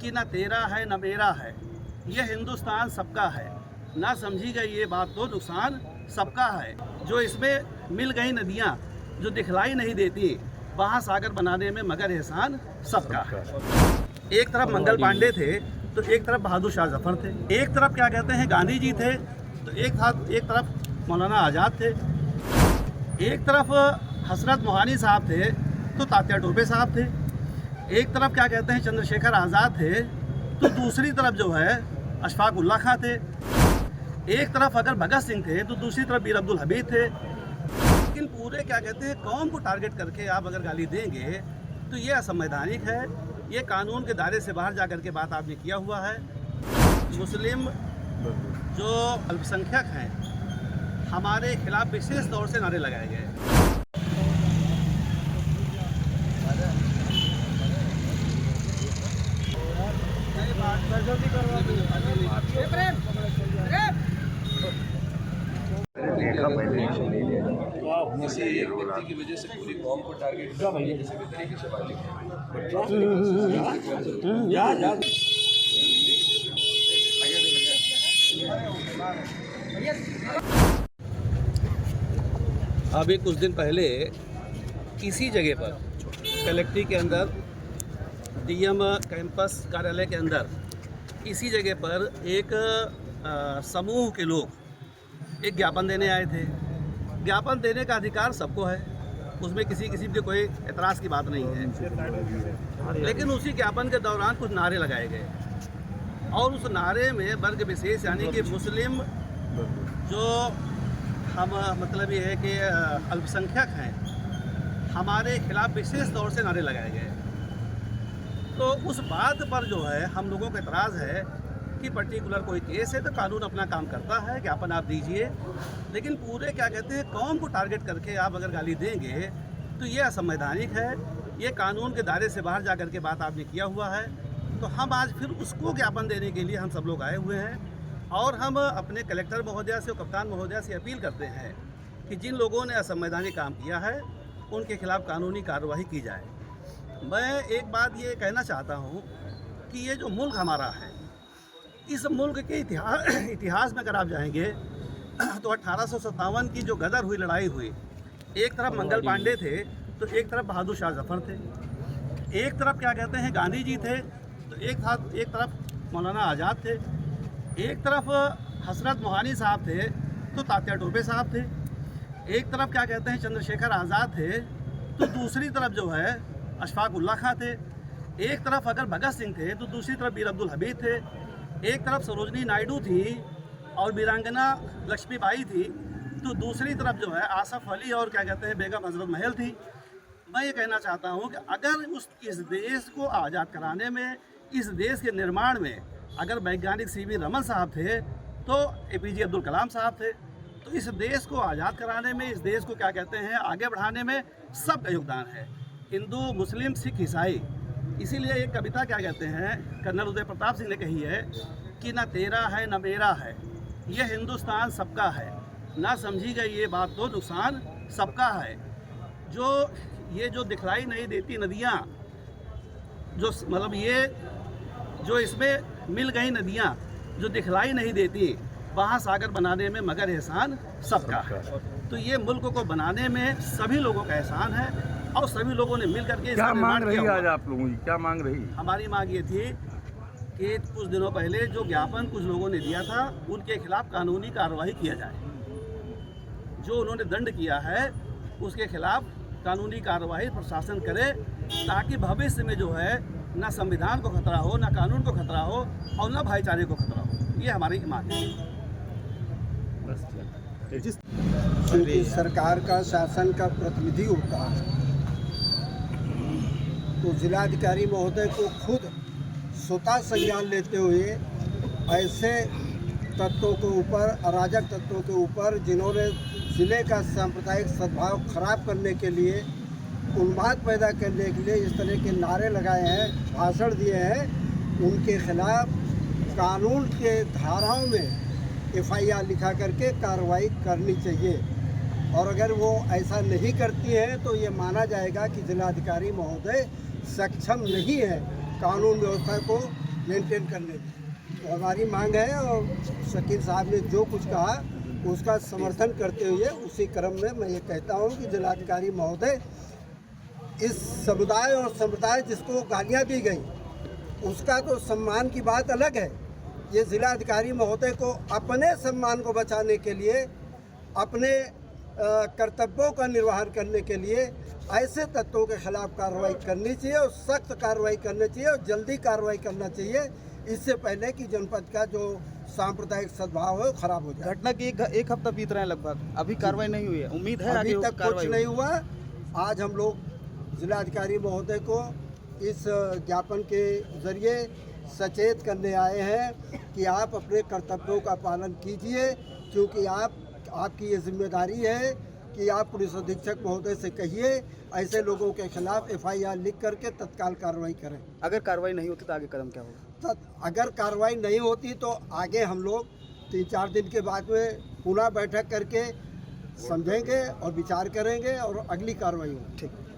कि ना तेरा है ना मेरा है, ये हिंदुस्तान सबका है, ना समझी गई ये बात तो नुकसान सबका है। जो इसमें मिल गई नदियाँ जो दिखलाई नहीं देती, वहाँ सागर बनाने में मगर एहसान सबका है। एक तरफ मंगल पांडे थे तो एक तरफ बहादुर शाह जफर थे, एक तरफ क्या कहते हैं गांधी जी थे तो एक तरफ मौलाना आज़ाद थे, एक तरफ हसरत मोहानी साहब थे तो तात्या टोपे साहब थे, एक तरफ क्या कहते हैं चंद्रशेखर आज़ाद थे तो दूसरी तरफ जो है अशफाक उल्ला खां थे, एक तरफ अगर भगत सिंह थे तो दूसरी तरफ मीर अब्दुल हमीद थे। लेकिन पूरे क्या कहते हैं कौम को टारगेट करके आप अगर गाली देंगे तो ये असंवैधानिक है, ये कानून के दायरे से बाहर जाकर के बात आपने किया हुआ है। मुस्लिम जो अल्पसंख्यक हैं हमारे खिलाफ विशेष तौर से नारे लगाए गए। किसी एक व्यक्ति की वजह से पूरी कौम को टारगेट किसी भी तरीके से बात अभी कुछ दिन पहले इसी जगह पर कलेक्ट्री के अंदर डीएम कैंपस कार्यालय के अंदर इसी जगह पर एक समूह के लोग एक ज्ञापन देने आए थे। ज्ञापन देने का अधिकार सबको है, उसमें किसी किस्म की कोई एतराज़ की बात नहीं है, लेकिन उसी ज्ञापन के दौरान कुछ नारे लगाए गए और उस नारे में वर्ग विशेष यानी कि मुस्लिम जो हम मतलब ये है कि अल्पसंख्यक हैं हमारे खिलाफ विशेष तौर से नारे लगाए गए। तो उस बात पर जो है हम लोगों का एतराज़ है कि पर्टिकुलर कोई केस है तो कानून अपना काम करता है, ज्ञापन आप दीजिए, लेकिन पूरे क्या कहते हैं कौम को टारगेट करके आप अगर गाली देंगे तो ये असंवैधानिक है, ये कानून के दायरे से बाहर जा कर के बात आपने किया हुआ है। तो हम आज फिर उसको ज्ञापन देने के लिए हम सब लोग आए हुए हैं और हम अपने कलेक्टर महोदया से और कप्तान महोदया से अपील करते हैं कि जिन लोगों ने असंवैधानिक काम किया है उनके खिलाफ कानूनी कार्रवाई की जाए। मैं एक बात ये कहना चाहता हूँ कि ये जो मुल्क हमारा है, इस मुल्क के इतिहास में अगर आप जाएंगे तो 1857 की जो गदर हुई लड़ाई हुई, एक तरफ मंगल पांडे थे तो एक तरफ बहादुर शाह जफर थे, एक तरफ क्या कहते हैं गांधी जी थे तो एक तरफ मौलाना आज़ाद थे, एक तरफ हसरत मोहानी साहब थे तो तात्या टोपे साहब थे, एक तरफ क्या कहते हैं चंद्रशेखर आज़ाद थे तो दूसरी तरफ जो है अशफाक उल्ला खां थे, एक तरफ अगर भगत सिंह थे तो दूसरी तरफ मीर अब्दुल हमीद थे, एक तरफ सरोजनी नायडू थी और वीरांगना लक्ष्मीबाई थी तो दूसरी तरफ जो है आसफ अली और क्या कहते हैं बेगम हजरत महल थी। मैं ये कहना चाहता हूँ कि अगर इस देश को आज़ाद कराने में, इस देश के निर्माण में अगर वैज्ञानिक सीवी रमन साहब थे तो एपीजे अब्दुल कलाम साहब थे, तो इस देश को आज़ाद कराने में, इस देश को क्या कहते हैं आगे बढ़ाने में सबका योगदान है, हिंदू मुस्लिम सिख ईसाई। इसीलिए एक कविता क्या कहते हैं कर्नल उदय प्रताप सिंह ने कही है कि ना तेरा है ना मेरा है, ये हिंदुस्तान सबका है, ना समझी गई ये बात तो नुकसान सबका है। ये जो दिखलाई नहीं देती नदियाँ जो मतलब ये जो इसमें मिल गई नदियाँ जो दिखलाई नहीं देती, वहाँ सागर बनाने में मगर एहसान सबका है। तो ये मुल्क को बनाने में सभी लोगों का एहसान है और सभी लोगों ने मिल करके क्या मांग रही आज आप लोगों की, क्या मांग रही? हमारी मांग ये थी कि कुछ दिनों पहले जो ज्ञापन कुछ लोगों ने दिया था उनके खिलाफ कानूनी कार्रवाई किया जाए, जो उन्होंने दंड किया है उसके खिलाफ कानूनी कार्रवाई प्रशासन करे, ताकि भविष्य में जो है ना संविधान को खतरा हो, ना कानून को खतरा हो और ना भाईचारे को खतरा हो। ये हमारी मांग है। क्योंकि सरकार का, शासन का प्रतिनिधि होता है तो जिलाधिकारी महोदय को खुद स्वतः संज्ञान लेते हुए ऐसे तत्वों के ऊपर, अराजक तत्वों के ऊपर जिन्होंने ज़िले का सांप्रदायिक सद्भाव खराब करने के लिए, उन्माद पैदा करने के लिए इस तरह के नारे लगाए हैं, भाषण दिए हैं, उनके खिलाफ कानून के धाराओं में एफआईआर लिखा करके कार्रवाई करनी चाहिए। और अगर वो ऐसा नहीं करती हैं तो ये माना जाएगा कि जिलाधिकारी महोदय सक्षम नहीं है कानून व्यवस्था को मेंटेन करने की। तो हमारी मांग है और शकील साहब ने जो कुछ कहा उसका समर्थन करते हुए उसी क्रम में मैं ये कहता हूँ कि जिलाधिकारी महोदय इस समुदाय और संप्रदाय जिसको गालियाँ दी गई उसका तो सम्मान की बात अलग है। ये जिलाधिकारी महोदय को अपने सम्मान को बचाने के लिए, अपने कर्तव्यों का निर्वहन करने के लिए ऐसे तत्वों के खिलाफ कार्रवाई करनी चाहिए और सख्त कार्रवाई करनी चाहिए और जल्दी कार्रवाई करना चाहिए, इससे पहले कि जनपद का जो सांप्रदायिक सद्भाव है वो खराब हो जाए। घटना की एक हफ्ता बीत रहा है लगभग, अभी कार्रवाई नहीं हुई है। उम्मीद है अभी आगे तक कुछ कार्रवाई नहीं हुआ। आज हम लोग जिलाधिकारी महोदय को इस ज्ञापन के जरिए सचेत करने आए हैं कि आप अपने कर्तव्यों का पालन कीजिए, क्योंकि आपकी ये जिम्मेदारी है कि आप पुलिस अधीक्षक महोदय से कहिए ऐसे लोगों के खिलाफ FIR लिख करके तत्काल कार्रवाई करें। अगर कार्रवाई नहीं होती तो आगे कदम क्या होगा? अगर कार्रवाई नहीं होती तो आगे हम लोग 3-4 दिन के बाद में पुनः बैठक करके समझेंगे और विचार करेंगे और अगली कार्रवाई होगी। ठीक।